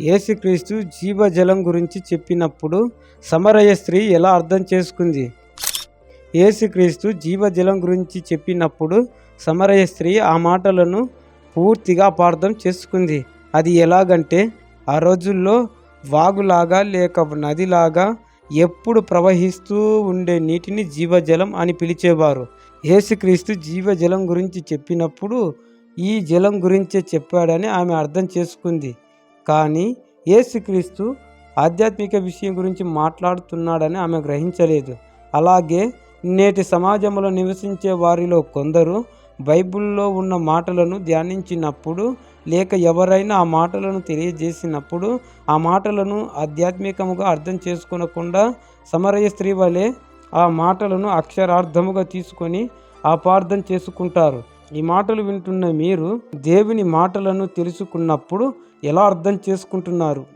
యేసుక్రీస్తు జీవజలం గురించి చెప్పినప్పుడు సమరయ స్త్రీ ఎలా అర్థం చేసుకుంది? యేసుక్రీస్తు జీవజలం గురించి చెప్పినప్పుడు సమరయ స్త్రీ ఆ మాటలను పూర్తిగా అపార్థం చేసుకుంది. అది ఎలాగంటే, ఆ రోజుల్లో వాగులాగా లేక నదిలాగా ఎప్పుడు ప్రవహిస్తూ ఉండే నీటిని జీవజలం అని పిలిచేవారు. యేసుక్రీస్తు జీవజలం గురించి చెప్పినప్పుడు ఈ జలం గురించే చెప్పాడని ఆమె అర్థం చేసుకుంది. కానీ యేసుక్రీస్తు ఆధ్యాత్మిక విషయం గురించి మాట్లాడుతున్నాడని ఆమె గ్రహించలేదు. అలాగే నేటి సమాజంలో నివసించే వారిలో కొందరు బైబిల్లో ఉన్న మాటలను ధ్యానించినప్పుడు, లేక ఎవరైనా ఆ మాటలను తెలియజేసినప్పుడు ఆ మాటలను ఆధ్యాత్మికముగా అర్థం చేసుకోనకుండా సమరయ స్త్రీ వలె ఆ మాటలను అక్షరార్థముగా తీసుకొని అపార్థం చేసుకుంటారు. ఈ మాటలు వింటున్న మీరు దేవుని మాటలను తెలుసుకున్నప్పుడు ఎలా అర్థం చేసుకుంటున్నారు?